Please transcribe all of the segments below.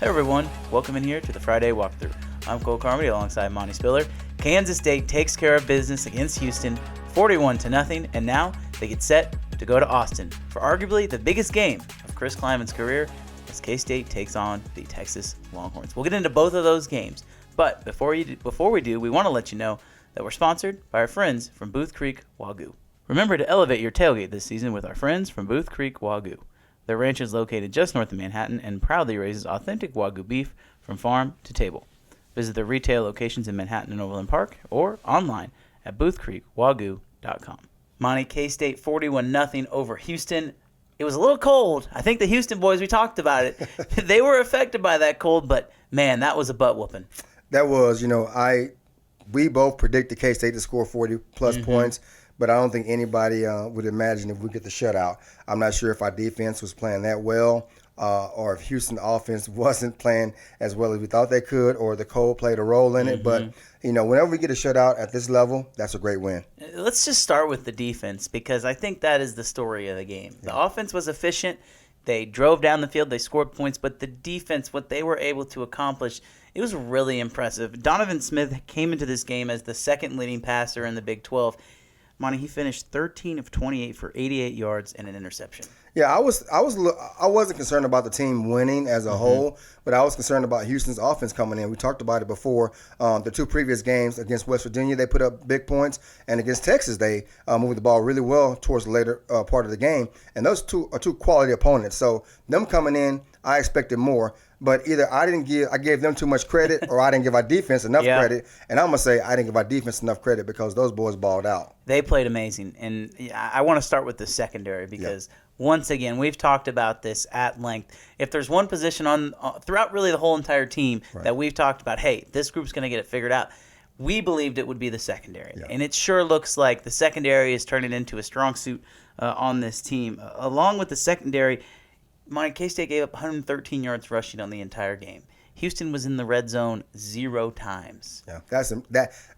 Hey everyone, welcome in here to the Friday walkthrough. I'm Cole Carmody alongside Monte Spiller. Kansas State takes care of business against Houston 41-0, and now they get set to go to Austin for arguably the biggest game of Chris Klieman's career as K-State takes on the Texas Longhorns. We'll get into both of those games, but before we do, we want to let you know that we're sponsored by our friends from Booth Creek Wagyu. Remember to elevate your tailgate this season with our friends from Booth Creek Wagyu. Their ranch is located just north of Manhattan and proudly raises authentic Wagyu beef from farm to table. Visit their retail locations in Manhattan and Overland Park or online at boothcreekwagyu.com. Monty, K-State 41-0 over Houston. It was a little cold. I think the Houston boys, we talked about it. They were affected by that cold, but man, that was a butt whooping. That was, we both predicted K-State to score 40-plus points, but I don't think anybody would imagine if we get the shutout. I'm not sure if our defense was playing that well or if Houston offense wasn't playing as well as we thought they could, or the cold played a role in it. But, whenever we get a shutout at this level, that's a great win. Let's just start with the defense, because I think that is the story of the game. The offense was efficient. They drove down the field. They scored points. But the defense, what they were able to accomplish, it was really impressive. Donovan Smith came into this game as the second leading passer in the Big 12. Monty, he finished 13 of 28 for 88 yards and an interception. Yeah, I wasn't concerned about the team winning as a whole, but I was concerned about Houston's offense coming in. We talked about it before. The two previous games against West Virginia, they put up big points, and against Texas, they moved the ball really well towards the later part of the game. And those two are two quality opponents. So them coming in, I expected more. But either I gave them too much credit, or I didn't give our defense enough credit. And I'm going to say I didn't give our defense enough credit because those boys balled out. They played amazing. And I want to start with the secondary because, once again, we've talked about this at length. If there's one position on throughout really the whole entire team that we've talked about, hey, this group's going to get it figured out, we believed it would be the secondary. Yeah. And it sure looks like the secondary is turning into a strong suit on this team. Along with the secondary, K-State gave up 113 yards rushing on the entire game. Houston was in the red zone 0 times. Yeah,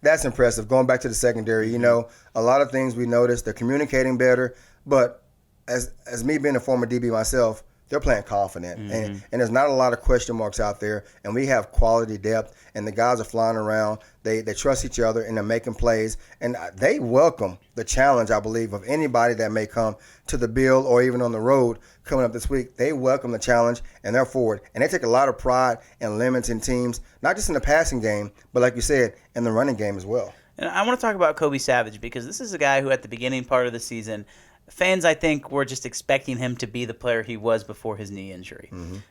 that's impressive. Going back to the secondary, a lot of things we noticed. They're communicating better, but as me being a former DB myself, they're playing confident, and there's not a lot of question marks out there, and we have quality depth, and the guys are flying around. They trust each other, and they're making plays, and they welcome the challenge, I believe, of anybody that may come to the Bill or even on the road coming up this week. They welcome the challenge, and they're forward, and they take a lot of pride in limiting teams, not just in the passing game, but like you said, in the running game as well. And I want to talk about Kobe Savage, because this is a guy who at the beginning part of the season, fans, I think, were just expecting him to be the player he was before his knee injury.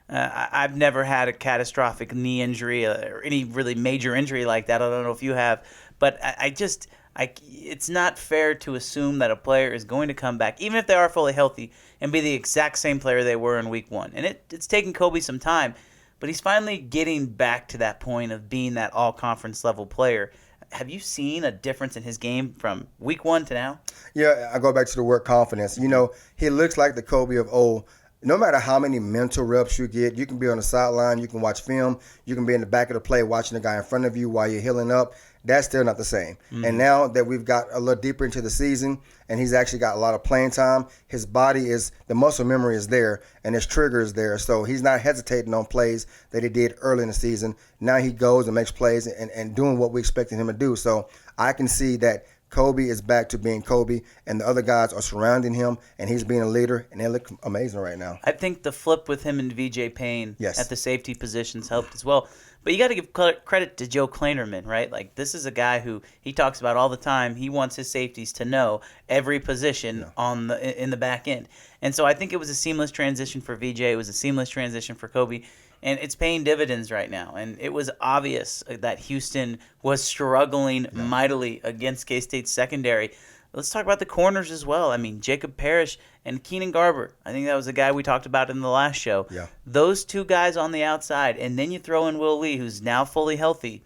I've never had a catastrophic knee injury or any really major injury like that. I don't know if you have, but it's not fair to assume that a player is going to come back, even if they are fully healthy, and be the exact same player they were in week one. And it's taken Kobe some time, but he's finally getting back to that point of being that all-conference level player. Have you seen a difference in his game from week one to now? Yeah, I go back to the word confidence. He looks like the Kobe of old. No matter how many mental reps you get, you can be on the sideline, you can watch film, you can be in the back of the play watching the guy in front of you while you're healing up. That's still not the same. And now that we've got a little deeper into the season and he's actually got a lot of playing time, his body the muscle memory is there and his trigger is there. So he's not hesitating on plays that he did early in the season. Now he goes and makes plays and doing what we expected him to do. So I can see that Kobe is back to being Kobe, and the other guys are surrounding him, and he's being a leader, and they look amazing right now. I think the flip with him and VJ Payne at the safety positions helped as well. But you got to give credit to Joe Kleinerman, right? Like, this is a guy who he talks about all the time. He wants his safeties to know every position in the back end. And so I think it was a seamless transition for VJ. It was a seamless transition for Kobe. And it's paying dividends right now. And it was obvious that Houston was struggling mightily against K-State's secondary. Let's talk about the corners as well. I mean, Jacob Parrish and Keenan Garber. I think that was a guy we talked about in the last show. Yeah. Those two guys on the outside, and then you throw in Will Lee, who's now fully healthy.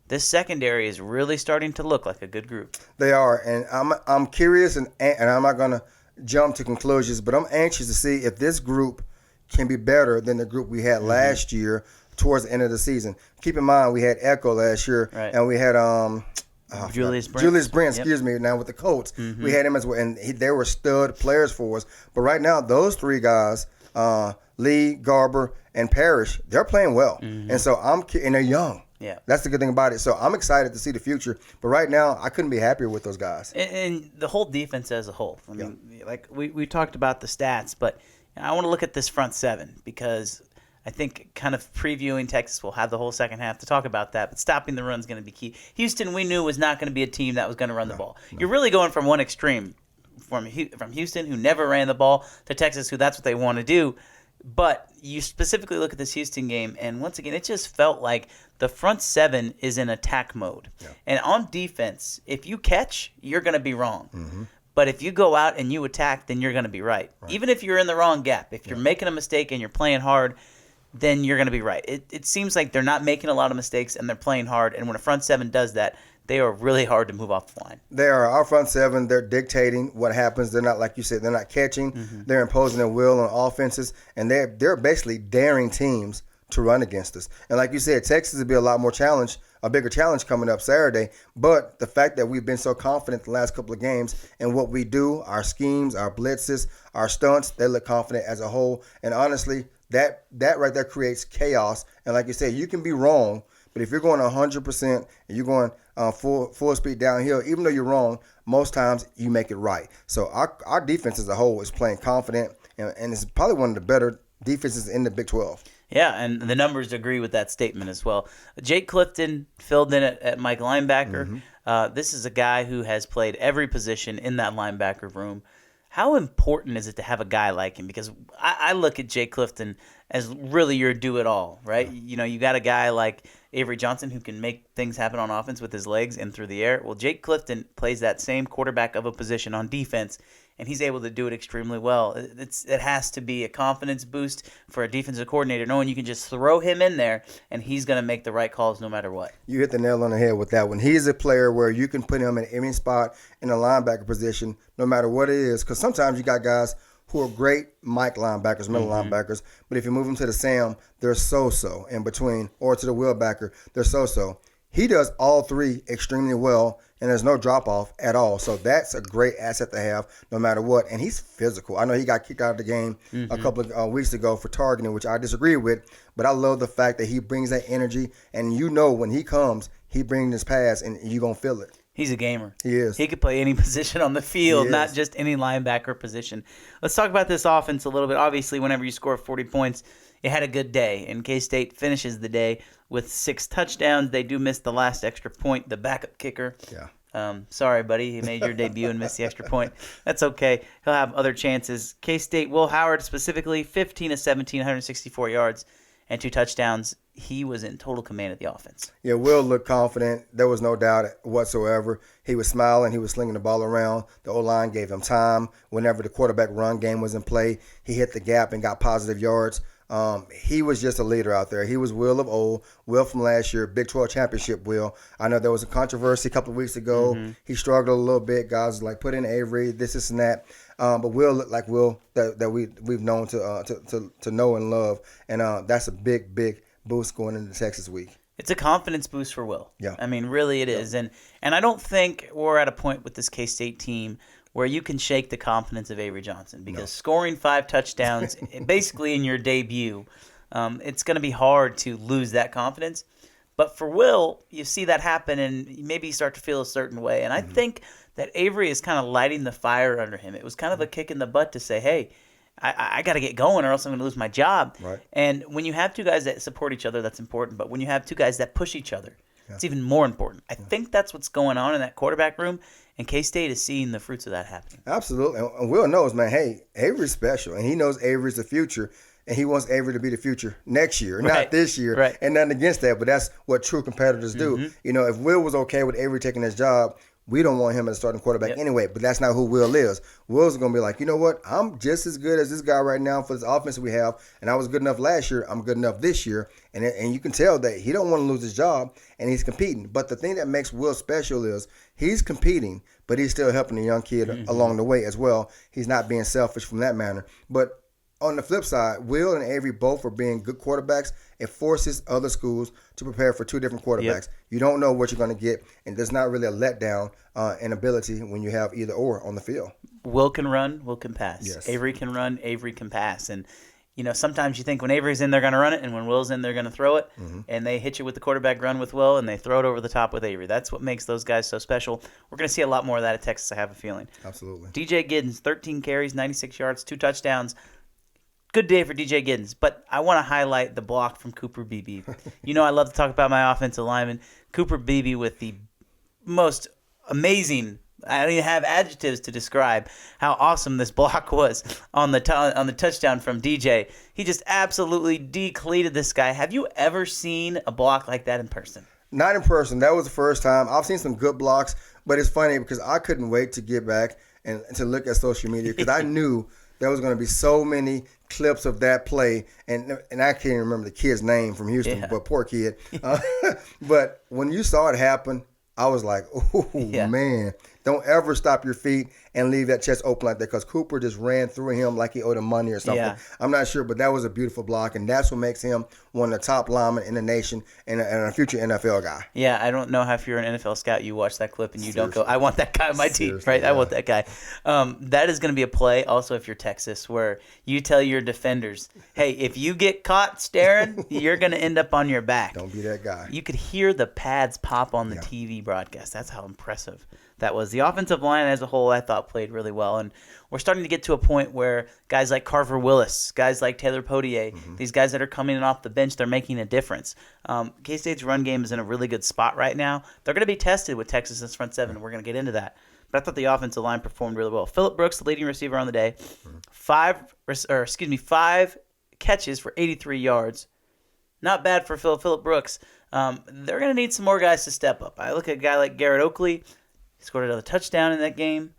This secondary is really starting to look like a good group. They are, and I'm curious, and I'm not going to jump to conclusions, but I'm anxious to see if this group can be better than the group we had last year towards the end of the season. Keep in mind, we had Echo last year, and we had Julius Brent, excuse me, now with the Colts. We had him as well, and they were stud players for us. But right now, those three guys, Lee, Garber, and Parrish, they're playing well. And so and they're young. Yeah. That's the good thing about it. So I'm excited to see the future. But right now, I couldn't be happier with those guys. And the whole defense as a whole. I mean, like we talked about the stats, but I want to look at this front seven because I think kind of previewing Texas, we'll have the whole second half to talk about that, but stopping the run is going to be key. Houston, we knew, was not going to be a team that was going to run the ball. You're really going from one extreme, from Houston, who never ran the ball, to Texas, who that's what they want to do. But you specifically look at this Houston game, and once again, it just felt like the front seven is in attack mode. Yeah. And on defense, if you catch, you're going to be wrong. But if you go out and you attack, then you're going to be right. Even if you're in the wrong gap. If you're making a mistake and you're playing hard, then you're going to be right. It seems like they're not making a lot of mistakes and they're playing hard. And when a front seven does that, they are really hard to move off the line. They are. Our front seven, they're dictating what happens. They're not, like you said, they're not catching. They're imposing their will on offenses. And they're basically daring teams to run against us. And like you said, Texas will be a bigger challenge coming up Saturday. But the fact that we've been so confident the last couple of games in what we do, our schemes, our blitzes, our stunts, they look confident as a whole. And honestly, that right there creates chaos. And like you said, you can be wrong, but if you're going 100% and you're going full speed downhill, even though you're wrong, most times you make it right. So our defense as a whole is playing confident, and it's probably one of the better defenses in the Big 12. Yeah, and the numbers agree with that statement as well. Jake Clifton filled in at Mike linebacker. This is a guy who has played every position in that linebacker room. How important is it to have a guy like him? Because I look at Jake Clifton as really your do-it-all, right? You know, you got a guy like Avery Johnson who can make things happen on offense with his legs and through the air. Well, Jake Clifton plays that same quarterback of a position on defense, and he's able to do it extremely well. It has to be a confidence boost for a defensive coordinator, knowing you can just throw him in there, and he's going to make the right calls no matter what. You hit the nail on the head with that one. He's a player where you can put him in any spot in a linebacker position, no matter what it is, because sometimes you got guys who are great Mike linebackers, middle linebackers, but if you move them to the Sam, they're so-so in between, or to the wheelbacker, they're so-so. He does all three extremely well, and there's no drop-off at all. So that's a great asset to have no matter what. And he's physical. I know he got kicked out of the game a couple of weeks ago for targeting, which I disagree with, but I love the fact that he brings that energy, and you know when he comes, he brings his pass, and you're going to feel it. He's a gamer. He is. He could play any position on the field, not just any linebacker position. Let's talk about this offense a little bit. Obviously, whenever you score 40 points, you had a good day. And K-State finishes the day with 6 touchdowns. They do miss the last extra point, the backup kicker. Yeah. Sorry, buddy. He made your debut and missed the extra point. That's okay. He'll have other chances. K-State, Will Howard specifically, 15 of 17, 164 yards and 2 touchdowns. He was in total command of the offense. Yeah, Will looked confident. There was no doubt whatsoever. He was smiling. He was slinging the ball around. The O-line gave him time. Whenever the quarterback run game was in play, he hit the gap and got positive yards. He was just a leader out there. He was Will of old, Will from last year, Big 12 championship Will. I know there was a controversy a couple of weeks ago. He struggled a little bit. Guys like put in Avery, this and that. But Will looked like Will that we've known to know and love, and that's a big boost going into Texas week. It's a confidence boost for Will. Yeah. I mean, really it is. And I don't think we're at a point with this K-State team where you can shake the confidence of Avery Johnson because scoring 5 touchdowns basically in your debut, it's going to be hard to lose that confidence. But for Will, you see that happen and maybe you start to feel a certain way. And I think that Avery is kind of lighting the fire under him. It was kind of a kick in the butt to say, hey, I got to get going or else I'm going to lose my job. Right. And when you have 2 guys that support each other, that's important. But when you have 2 guys that push each other, it's even more important. I think that's what's going on in that quarterback room, and K-State is seeing the fruits of that happening. Absolutely. And Will knows, man, hey, Avery's special, and he knows Avery's the future, and he wants Avery to be the future next year, not this year. Right. And nothing against that, but that's what true competitors do. You know, if Will was okay with Avery taking his job, we don't want him as a starting quarterback anyway, but that's not who Will is. Will's going to be like, you know what? I'm just as good as this guy right now for this offense we have, and I was good enough last year. I'm good enough this year. And you can tell that he don't want to lose his job, and he's competing. But the thing that makes Will special is he's competing, but he's still helping the young kid along the way as well. He's not being selfish from that manner. But on the flip side, Will and Avery both are being good quarterbacks. It forces other schools to prepare for 2 different quarterbacks. You don't know what you're going to get, and there's not really a letdown in ability when you have either or on the field. Will can run, Will can pass. Yes. Avery can run, Avery can pass. And, sometimes you think when Avery's in, they're going to run it, and when Will's in, they're going to throw it, and they hit you with the quarterback run with Will, and they throw it over the top with Avery. That's what makes those guys so special. We're going to see a lot more of that at Texas, I have a feeling. Absolutely. DJ Giddens, 13 carries, 96 yards, 2 touchdowns. Good day for DJ Giddens, but I want to highlight the block from Cooper Beebe. I love to talk about my offensive lineman. Cooper Beebe with the most amazing, I don't even have adjectives to describe how awesome this block was on the touchdown from DJ. He just absolutely decleated this guy. Have you ever seen a block like that in person? Not in person. That was the first time. I've seen some good blocks, but it's funny because I couldn't wait to get back and to look at social media because I knew there was going to be so many clips of that play, and I can't even remember the kid's name from Houston, but poor kid. But when you saw it happen, I was like, oh, man. Don't ever stop your feet and leave that chest open like that because Cooper just ran through him like he owed him money or something. Yeah. I'm not sure, but that was a beautiful block, and that's what makes him one of the top linemen in the nation and a future NFL guy. Yeah, I don't know how if you're an NFL scout, you watch that clip and you don't go, I want that guy on my team, right? Yeah. I want that guy. That is going to be a play also if you're Texas where you tell your defenders, hey, if you get caught staring, you're going to end up on your back. Don't be that guy. You could hear the pads pop on the TV broadcast. That's how impressive that was. The offensive line as a whole, I thought, played really well. And we're starting to get to a point where guys like Carver Willis, guys like Taylor Potier, these guys that are coming in off the bench, they're making a difference. K-State's run game is in a really good spot right now. They're going to be tested with Texas's front seven. We're going to get into that. But I thought the offensive line performed really well. Phillip Brooks, the leading receiver on the day, 5 catches for 83 yards. Not bad for Phillip Brooks. They're going to need some more guys to step up. I look at a guy like Garrett Oakley. He scored another touchdown in that game.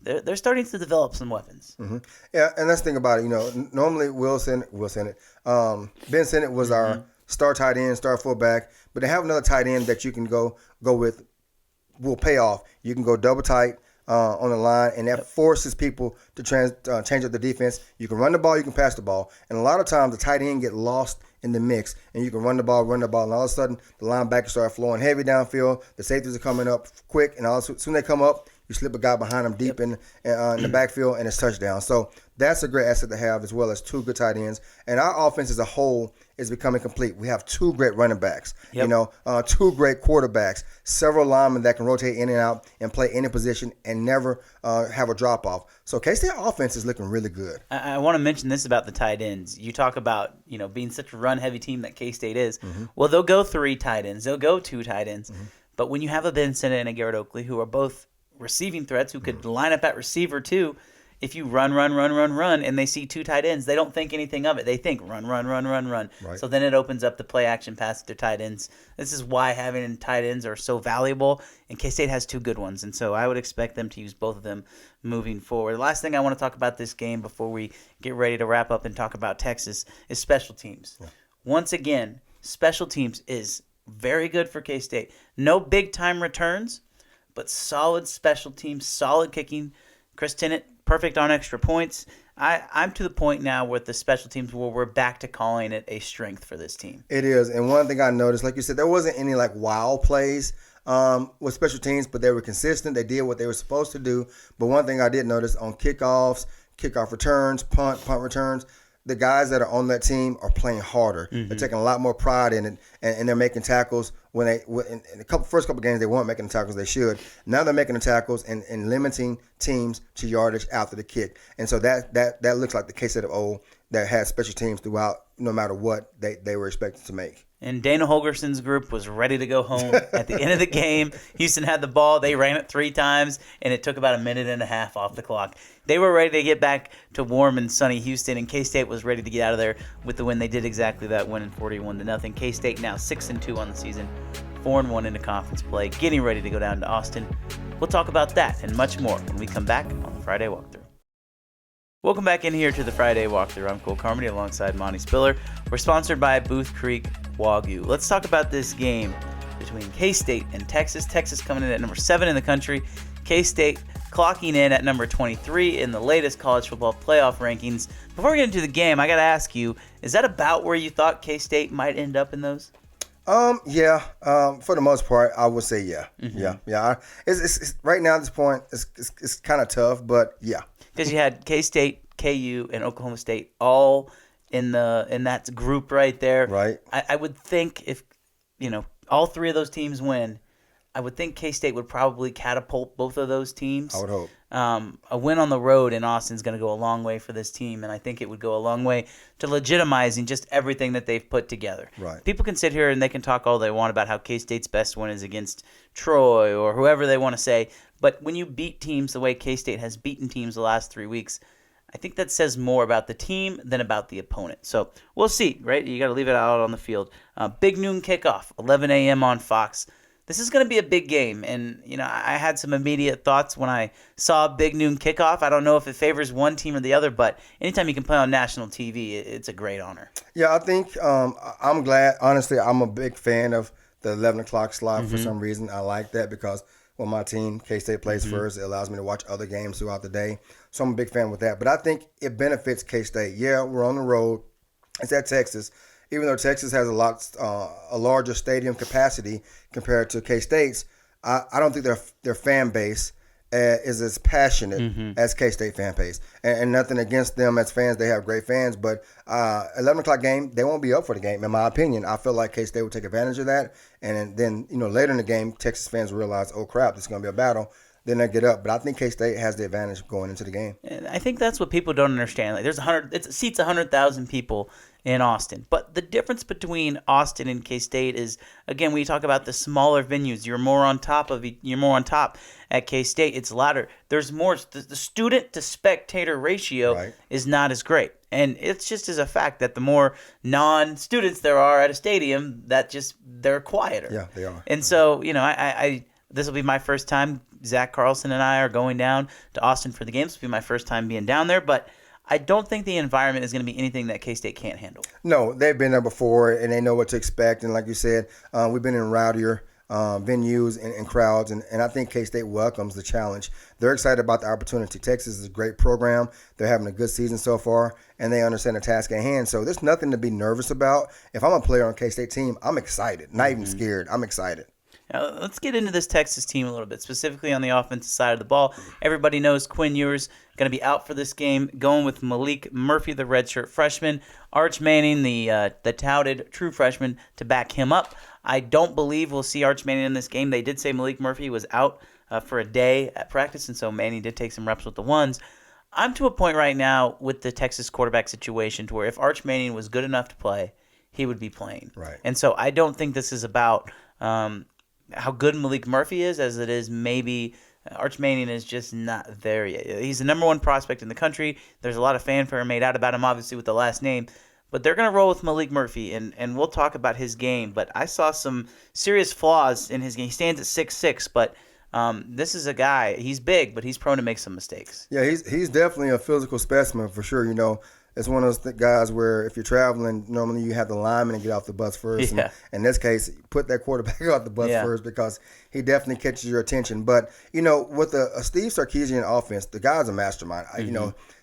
They're starting to develop some weapons. Yeah, and that's the thing about it. Normally Ben Sinnott was our star tight end, star fullback, but they have another tight end that you can go with will pay off. You can go double tight on the line, and that forces people to change up the defense. You can run the ball, you can pass the ball, and a lot of times the tight end get lost in the mix, and you can run the ball, and all of a sudden the linebackers start flowing heavy downfield. The safeties are coming up quick, and as soon as they come up, you slip a guy behind them deep in the backfield, and it's touchdown. So that's a great asset to have, as well as 2 good tight ends. And our offense as a whole is becoming complete. We have 2 great running backs, 2 great quarterbacks, several linemen that can rotate in and out and play any position and never have a drop-off. So K-State offense is looking really good. I want to mention this about the tight ends. You talk about being such a run-heavy team that K-State is. Well, they'll go 3 tight ends. They'll go 2 tight ends. But when you have a Ben Sinnott and a Garrett Oakley, who are both receiving threats, who could line up at receiver too, if you run, and they see 2 tight ends, they don't think anything of it. They think run. Right. So then it opens up the play-action pass to their tight ends. This is why having tight ends are so valuable, and K-State has 2 good ones, and so I would expect them to use both of them moving forward. The last thing I want to talk about this game before we get ready to wrap up and talk about Texas is special teams. Yeah. Once again, special teams is very good for K-State. No big-time returns, but solid special teams, solid kicking. Chris Tennant, perfect on extra points. I'm to the point now with the special teams where we're back to calling it a strength for this team. It is. And one thing I noticed, like you said, there wasn't any wow plays with special teams, but they were consistent. They did what they were supposed to do. But one thing I did notice on kickoffs, kickoff returns, punt returns, the guys that are on that team are playing harder. They're taking a lot more pride in it, and they're making tackles when in the first couple games they weren't making the tackles they should. Now they're making the tackles and limiting teams to yardage after the kick. And so that looks like the case of old that had special teams throughout, no matter what they were expected to make. And Dana Holgerson's group was ready to go home at the end of the game. Houston had the ball. They ran it 3 times, and it took about a minute and a half off the clock. They were ready to get back to warm and sunny Houston, and K-State was ready to get out of there with the win. They did exactly that, winning 41-0. K-State now 6-2 on the season, 4-1 into conference play, getting ready to go down to Austin. We'll talk about that and much more when we come back on the Friday Walkthrough. Welcome back in here to the Friday Walkthrough. I'm Cole Carmody alongside Monte Spiller. We're sponsored by Booth Creek Wagyu. Let's talk about this game between K-State and Texas. Texas coming in at number 7 in the country. K-State clocking in at number 23 in the latest college football playoff rankings. Before we get into the game, I got to ask you, is that about where you thought K-State might end up in those? Yeah. For the most part, I would say yeah. Yeah. It's right now at this point, it's kind of tough, but yeah. Because you had K-State, KU, and Oklahoma State all in that group right there. Right. I would think if all three of those teams win, I would think K-State would probably catapult both of those teams. I would hope. A win on the road in Austin is going to go a long way for this team, and I think it would go a long way to legitimizing just everything that they've put together. Right. People can sit here and they can talk all they want about how K-State's best win is against Troy or whoever they want to say, but when you beat teams the way K-State has beaten teams the last 3 weeks, I think that says more about the team than about the opponent. So we'll see, right? You got to leave it out on the field. Big noon kickoff, 11 a.m. on Fox. This is going to be a big game, and I had some immediate thoughts when I saw big noon kickoff. I don't know if it favors one team or the other, but anytime you can play on national TV, it's a great honor. Yeah, I think I'm glad. Honestly, I'm a big fan of the 11 o'clock slot for some reason. I like that because when my team, K-State, plays first, it allows me to watch other games throughout the day. So I'm a big fan with that. But I think it benefits K-State. Yeah, we're on the road. It's at Texas. Even though Texas has a larger stadium capacity compared to K-State's, I don't think their fan base is as passionate as K-State fan base. And nothing against them as fans. They have great fans. But 11 o'clock game, they won't be up for the game, in my opinion. I feel like K-State will take advantage of that. And then, later in the game, Texas fans realize, oh, crap, this is going to be a battle. Then they get up. But I think K-State has the advantage going into the game. And I think that's what people don't understand. Like, it seats 100,000 people in Austin. But the difference between Austin and K-State is, again, when you talk about the smaller venues, you're more on top at K-State. It's louder. There's more. The student to spectator ratio is not as great. And it's just as a fact that the more non-students there are at a stadium, they're quieter. Yeah, they are. And so, this will be my first time. Zach Carlson and I are going down to Austin for the games. This will be my first time being down there, but I don't think the environment is going to be anything that K-State can't handle. No, they've been there before, and they know what to expect. And like you said, we've been in rowdier venues and crowds, and I think K-State welcomes the challenge. They're excited about the opportunity. Texas is a great program. They're having a good season so far, and they understand the task at hand. So there's nothing to be nervous about. If I'm a player on a K-State team, I'm excited. Not even scared. I'm excited. Now, let's get into this Texas team a little bit, specifically on the offensive side of the ball. Everybody knows Quinn Ewers going to be out for this game, going with Malik Murphy, the redshirt freshman, Arch Manning, the touted true freshman, to back him up. I don't believe we'll see Arch Manning in this game. They did say Malik Murphy was out for a day at practice, and so Manning did take some reps with the ones. I'm to a point right now with the Texas quarterback situation to where if Arch Manning was good enough to play, he would be playing. Right. And so I don't think this is about how good Malik Murphy is, as it is maybe Arch Manning is just not there yet. He's the number one prospect in the country. There's a lot of fanfare made out about him, obviously, with the last name. But they're going to roll with Malik Murphy, and we'll talk about his game. But I saw some serious flaws in his game. He stands at 6'6", but this is a guy, he's big, but he's prone to make some mistakes. Yeah, he's definitely a physical specimen for sure. It's one of those guys where if you're traveling, normally you have the lineman and get off the bus first. Yeah. And in this case, put that quarterback off the bus first because he definitely catches your attention. But, with a Steve Sarkisian offense, the guy's a mastermind.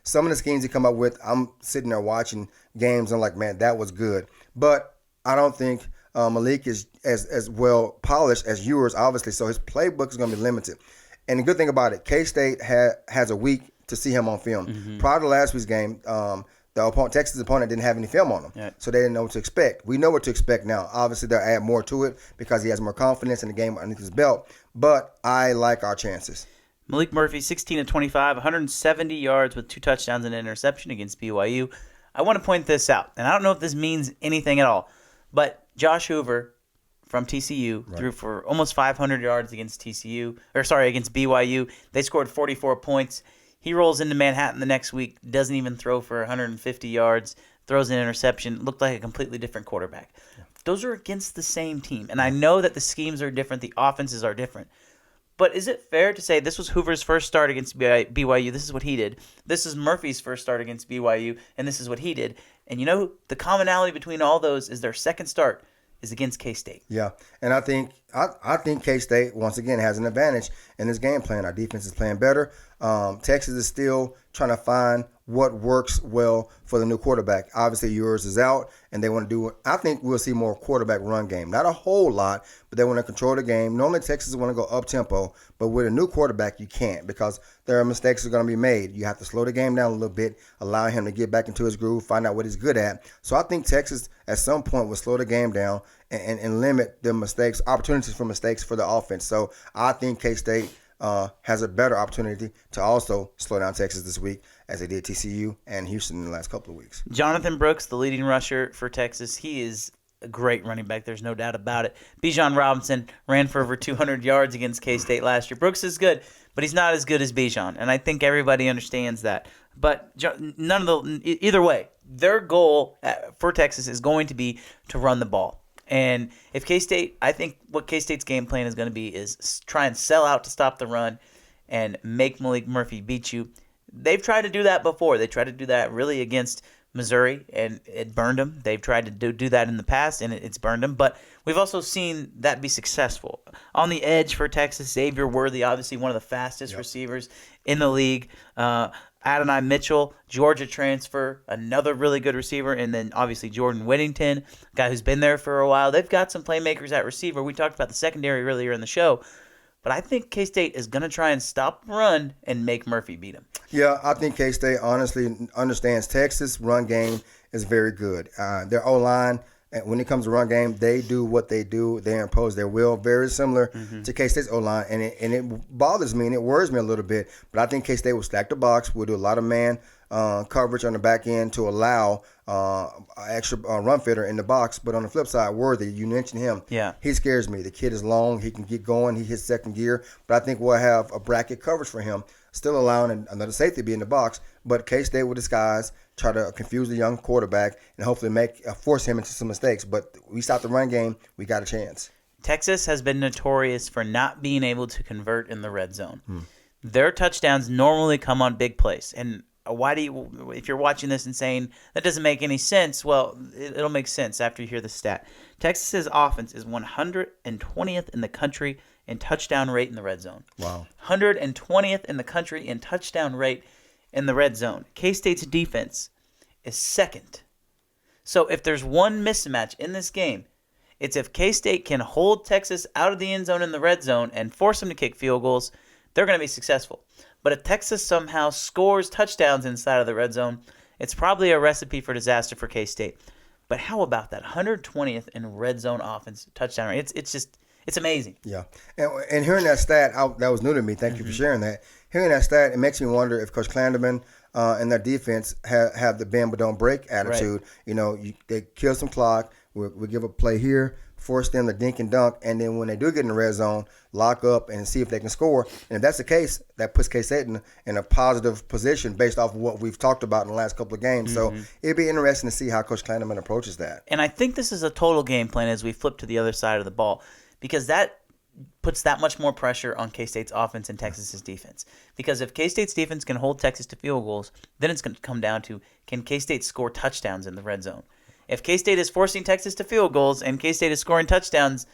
Some of the schemes he come up with, I'm sitting there watching games and I'm like, man, that was good. But I don't think Malik is as well polished as yours, obviously. So his playbook is going to be limited. And the good thing about it, K-State has a week to see him on film. Prior to last week's game, Texas' opponent didn't have any film on him, so they didn't know what to expect. We know what to expect now. Obviously, they'll add more to it because he has more confidence in the game underneath his belt, but I like our chances. Malik Murphy, 16 of 25, 170 yards with 2 touchdowns and an interception against BYU. I want to point this out, and I don't know if this means anything at all, but Josh Hoover from TCU threw for almost 500 yards against BYU. They scored 44 points. He rolls into Manhattan the next week, doesn't even throw for 150 yards, throws an interception, looked like a completely different quarterback. Yeah. Those are against the same team. And I know that the schemes are different, the offenses are different. But is it fair to say this was Hoover's first start against BYU, this is what he did. This is Murphy's first start against BYU, and this is what he did. And the commonality between all those is their second start is against K-State. Yeah, and I think K-State, once again, has an advantage in this game plan. Our defense is playing better. Texas is still trying to find what works well for the new quarterback. Obviously, yours is out, and they want to do. I think we'll see more quarterback run game. Not a whole lot, but they want to control the game. Normally, Texas want to go up tempo, but with a new quarterback, you can't because there are mistakes that are going to be made. You have to slow the game down a little bit, allow him to get back into his groove, find out what he's good at. So I think Texas at some point will slow the game down and limit the mistakes, opportunities for mistakes for the offense. So I think K-State has a better opportunity to also slow down Texas this week as they did TCU and Houston in the last couple of weeks. Jonathan Brooks, the leading rusher for Texas, he is a great running back. There's no doubt about it. Bijan Robinson ran for over 200 yards against K-State last year. Brooks is good, but he's not as good as Bijan, and I think everybody understands that. But either way, their goal for Texas is going to be to run the ball. And if K-State, I think what K-State's game plan is going to be is try and sell out to stop the run and make Malik Murphy beat you. They've tried to do that before. They tried to do that really against Missouri, and it burned them. They've tried to do that in the past, and it's burned them. But we've also seen that be successful. On the edge for Texas, Xavier Worthy, obviously one of the fastest receivers in the league. Adonai Mitchell, Georgia transfer, another really good receiver, and then obviously Jordan Whittington, guy who's been there for a while. They've got some playmakers at receiver. We talked about the secondary earlier in the show, but I think K-State is going to try and stop the run and make Murphy beat him. Yeah, I think K-State honestly understands Texas' run game is very good. Their O-line, when it comes to run game, they do what they do. They impose their will, very similar to K-State's O-line, and it bothers me and it worries me a little bit. But I think K-State will stack the box. We'll do a lot of man coverage on the back end to allow extra run fitter in the box. But on the flip side, Worthy, you mentioned him. Yeah. He scares me. The kid is long. He can get going. He hits second gear. But I think we'll have a bracket coverage for him, still allowing another safety to be in the box. But K-State will disguise, try to confuse the young quarterback, and hopefully force him into some mistakes. But we stop the run game, we got a chance. Texas has been notorious for not being able to convert in the red zone. Their touchdowns normally come on big plays. And if you're watching this and saying that doesn't make any sense, well, it'll make sense after you hear the stat. Texas's offense is 120th in the country in touchdown rate in the red zone. Wow. 120th in the country in touchdown rate in the red zone. K-State's defense is second. So if there's one mismatch in this game, it's if K-State can hold Texas out of the end zone in the red zone and force them to kick field goals, they're going to be successful. But if Texas somehow scores touchdowns inside of the red zone, it's probably a recipe for disaster for K-State. But how about that 120th in red zone offense touchdown rate? It's amazing. Yeah. And hearing that stat, that was new to me. Thank you for sharing that. Hearing that stat, it makes me wonder if Coach Clanderman and their defense have the bend but don't break attitude. Right. You know, they kill some clock. We give a play here, force them to dink and dunk, and then when they do get in the red zone, lock up and see if they can score. And if that's the case, that puts K-State in a positive position based off of what we've talked about in the last couple of games. So it'd be interesting to see how Coach Clanderman approaches that. And I think this is a total game plan as we flip to the other side of the ball, because that puts that much more pressure on K-State's offense and Texas's defense. Because if K-State's defense can hold Texas to field goals, then it's going to come down to, can K-State score touchdowns in the red zone? If K-State is forcing Texas to field goals and K-State is scoring touchdowns,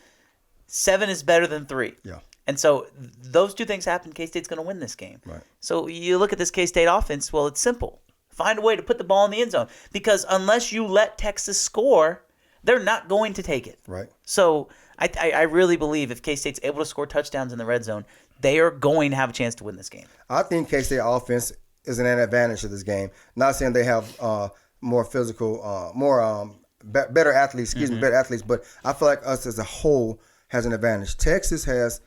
7 is better than 3. Yeah. And so those two things happen, K-State's going to win this game. Right. So you look at this K-State offense, well, it's simple. Find a way to put the ball in the end zone. Because unless you let Texas score, they're not going to take it. Right. So I really believe if K-State's able to score touchdowns in the red zone, they are going to have a chance to win this game. I think K-State offense is an advantage to this game. Not saying they have more physical, better athletes, better athletes, but I feel like us as a whole has an advantage. Texas has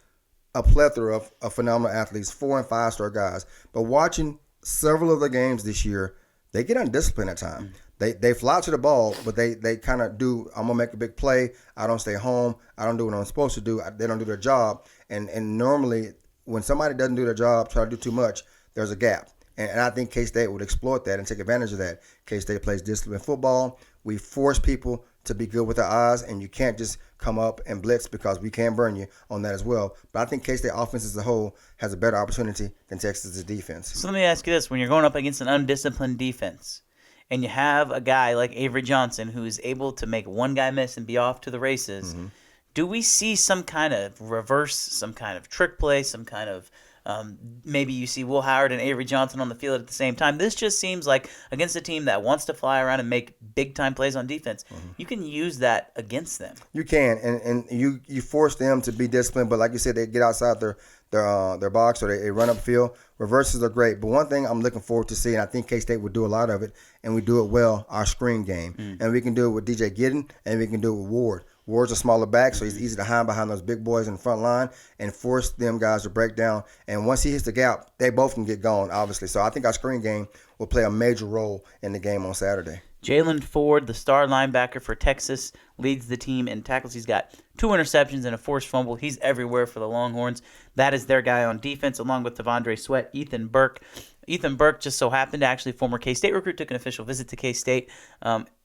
a plethora of phenomenal athletes, 4- and 5-star guys. But watching several of the games this year, they get undisciplined at times. They fly to the ball, but they kind of do, I'm going to make a big play. I don't stay home. I don't do what I'm supposed to do. They don't do their job. And normally when somebody doesn't do their job, try to do too much, there's a gap. And I think K-State would exploit that and take advantage of that. K-State plays disciplined football. We force people to be good with their eyes, and you can't just come up and blitz because we can burn you on that as well. But I think K-State offense as a whole has a better opportunity than Texas's defense. So let me ask you this. When you're going up against an undisciplined defense and you have a guy like Avery Johnson who is able to make one guy miss and be off to the races, do we see some kind of reverse, some kind of trick play, some kind of Maybe you see Will Howard and Avery Johnson on the field at the same time. This just seems like against a team that wants to fly around and make big-time plays on defense, you can use that against them. You can, and you force them to be disciplined, but like you said, they get outside their box or they run up field. Reverses are great, but one thing I'm looking forward to seeing, I think K-State would do a lot of it, and we do it well, our screen game. And we can do it with DJ Giddens, and we can do it with Ward. Ward's a smaller back, so he's easy to hide behind those big boys in the front line and force them guys to break down. And once he hits the gap, they both can get going, obviously. So I think our screen game will play a major role in the game on Saturday. Jalen Ford, the star linebacker for Texas, leads the team in tackles. He's got 2 interceptions and a forced fumble. He's everywhere for the Longhorns. That is their guy on defense, along with Devondre Sweat, Ethan Burke. Ethan Burke just so happened to actually former K-State recruit, took an official visit to K-State.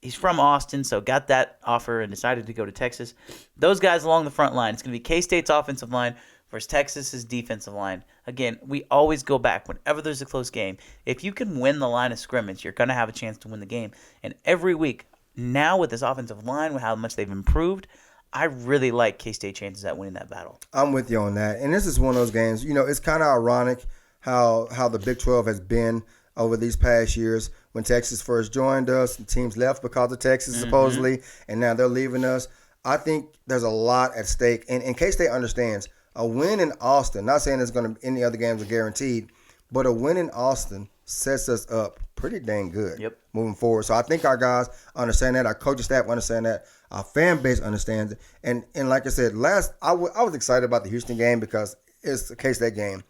He's from Austin, so got that offer and decided to go to Texas. Those guys along the front line, it's going to be K-State's offensive line versus Texas's defensive line. Again, we always go back whenever there's a close game. If you can win the line of scrimmage, you're going to have a chance to win the game. And every week, now with this offensive line, with how much they've improved, I really like K-State chances at winning that battle. I'm with you on that. And this is one of those games, it's kind of ironic how the Big 12 has been over these past years. When Texas first joined us, the teams left because of Texas, supposedly, and now they're leaving us. I think there's a lot at stake. And K-State understands a win in Austin, not saying it's going to any other games are guaranteed, but a win in Austin sets us up pretty dang good moving forward. So I think our guys understand that. Our coaching staff understand that. Our fan base understands it. And like I said, I was excited about the Houston game because it's a K-State game.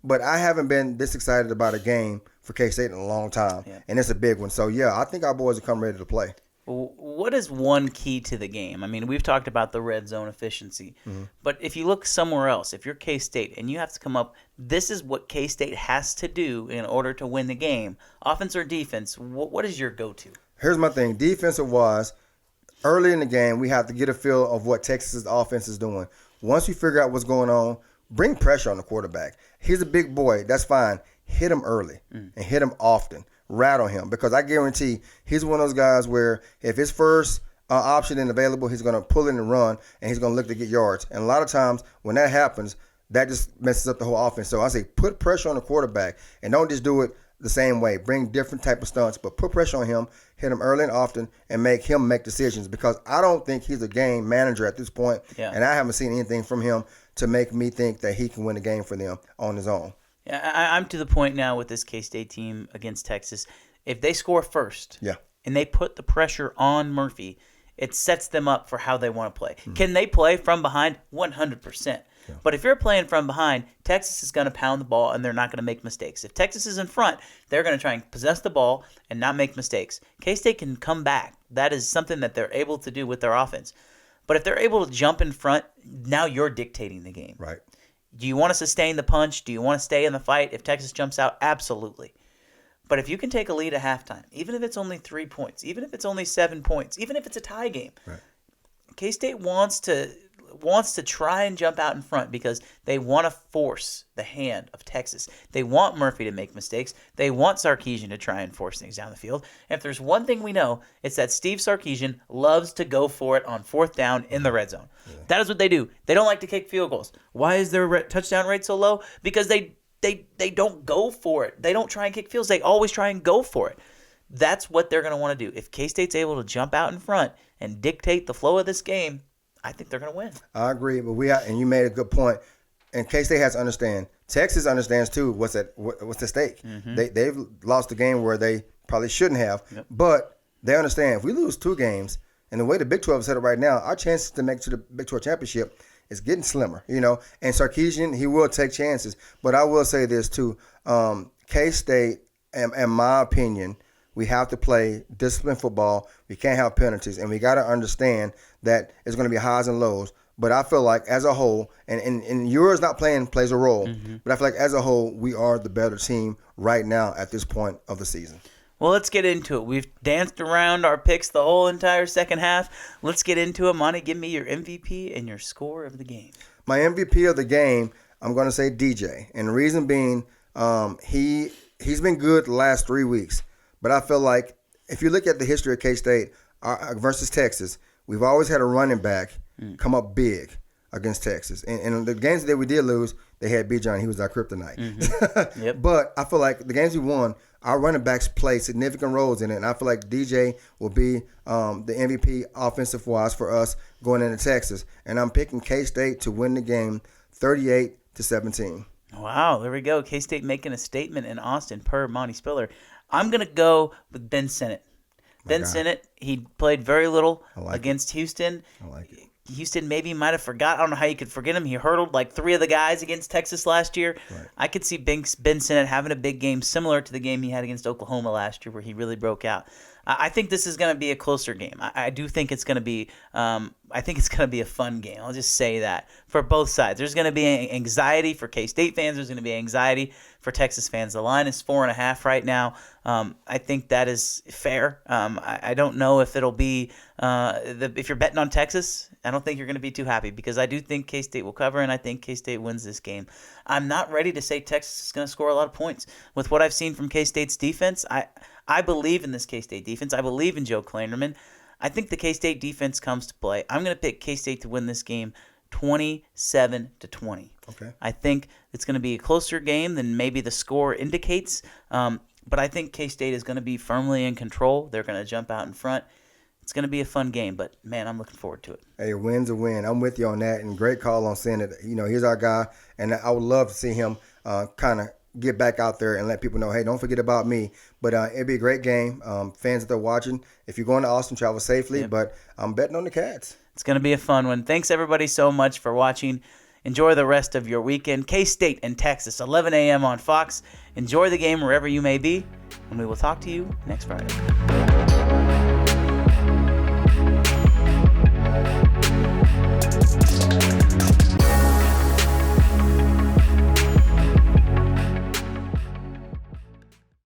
But I haven't been this excited about a game for K-State in a long time, and it's a big one. So, I think our boys will come ready to play. What is one key to the game? I mean, we've talked about the red zone efficiency, but if you look somewhere else, if you're K-State and you have to come up, this is what K-State has to do in order to win the game, offense or defense, what is your go-to? Here's my thing. Defensive-wise, early in the game, we have to get a feel of what Texas's offense is doing. Once we figure out what's going on, bring pressure on the quarterback. He's a big boy. That's fine. Hit him early and hit him often. Rattle him, because I guarantee he's one of those guys where if his first option isn't available, he's going to pull in and run, and he's going to look to get yards. And a lot of times when that happens, that just messes up the whole offense. So I say put pressure on the quarterback, and don't just do it the same way. Bring different type of stunts, but put pressure on him, hit him early and often, and make him make decisions, because I don't think he's a game manager at this point, and I haven't seen anything from him to make me think that he can win the game for them on his own. Yeah, I'm to the point now with this K-State team against Texas. If they score first and they put the pressure on Murphy, it sets them up for how they want to play. Can they play from behind? 100%. But if you're playing from behind, Texas is going to pound the ball and they're not going to make mistakes. If Texas is in front, they're going to try and possess the ball and not make mistakes. K-State can come back. That is something that they're able to do with their offense. But if they're able to jump in front, now you're dictating the game. Right. Do you want to sustain the punch? Do you want to stay in the fight? If Texas jumps out, absolutely. But if you can take a lead at halftime, even if it's only 3 points, even if it's only 7 points, even if it's a tie game, K-State wants to try and jump out in front because they want to force the hand of Texas. They want Murphy to make mistakes. They want Sarkisian to try and force things down the field. And if there's one thing we know, it's that Steve Sarkisian loves to go for it on 4th down in the red zone. That is what they do. They don't like to kick field goals. Why is their touchdown rate so low? Because they don't go for it. They don't try and kick fields. They always try and go for it. That's what they're going to want to do. If K-State's able to jump out in front and dictate the flow of this game, I think they're going to win. I agree, but and you made a good point. And K-State has to understand. Texas understands too what's at stake. They've lost a game where they probably shouldn't have, but they understand if we lose 2 games, and the way the Big 12 is set up right now, our chances to make it to the Big 12 championship is getting slimmer. And Sarkisian, he will take chances, but I will say this too: K-State, in my opinion, we have to play disciplined football. We can't have penalties, and we got to understand that it's going to be highs and lows. But I feel like as a whole, and yours not playing plays a role, but I feel like as a whole, we are the better team right now at this point of the season. Well, let's get into it. We've danced around our picks the whole entire second half. Let's get into it. Monty, give me your MVP and your score of the game. My MVP of the game, I'm going to say DJ. And the reason being, he's been good the last 3 weeks. But I feel like if you look at the history of K-State versus Texas, we've always had a running back come up big. against Texas. And the games that we did lose, they had Bijan. He was our kryptonite. Mm-hmm. Yep. But I feel like the games we won, our running backs play significant roles in it. And I feel like DJ will be the MVP offensive-wise for us going into Texas. And I'm picking K-State to win the game 38-17. Wow, there we go. K-State making a statement in Austin per Monte Spiller. I'm going to go with Ben Sinnott. Ben Sinnott, he played very little against Houston. I like it. Houston maybe might have forgot. I don't know how you could forget him. He hurdled like 3 of the guys against Texas last year. Right. I could see Ben Sinnott having a big game similar to the game he had against Oklahoma last year where he really broke out. I think this is going to be a closer game. I do think it's going to be I think it's going to be a fun game. I'll just say that for both sides. There's going to be anxiety for K-State fans. There's going to be anxiety for Texas fans. The line is 4.5 right now. I think that is fair. I don't know if it'll be if you're betting on Texas, I don't think you're going to be too happy because I do think K-State will cover, and I think K-State wins this game. I'm not ready to say Texas is going to score a lot of points. With what I've seen from K-State's defense, I believe in this K-State defense. I believe in Joe Klanderman. I think the K-State defense comes to play. I'm going to pick K-State to win this game 27-20. Okay. I think it's going to be a closer game than maybe the score indicates, but I think K-State is going to be firmly in control. They're going to jump out in front. It's going to be a fun game, but, man, I'm looking forward to it. Hey, a win's a win. I'm with you on that, and great call on saying that, he's our guy, and I would love to see him kind of get back out there and let people know, hey, don't forget about me. But it'd be a great game. Fans that are watching, if you're going to Austin, travel safely, Yep. But I'm betting on the Cats. It's going to be a fun one. Thanks, everybody, so much for watching. Enjoy the rest of your weekend. K-State and Texas, 11 a.m. on Fox. Enjoy the game wherever you may be, and we will talk to you next Friday.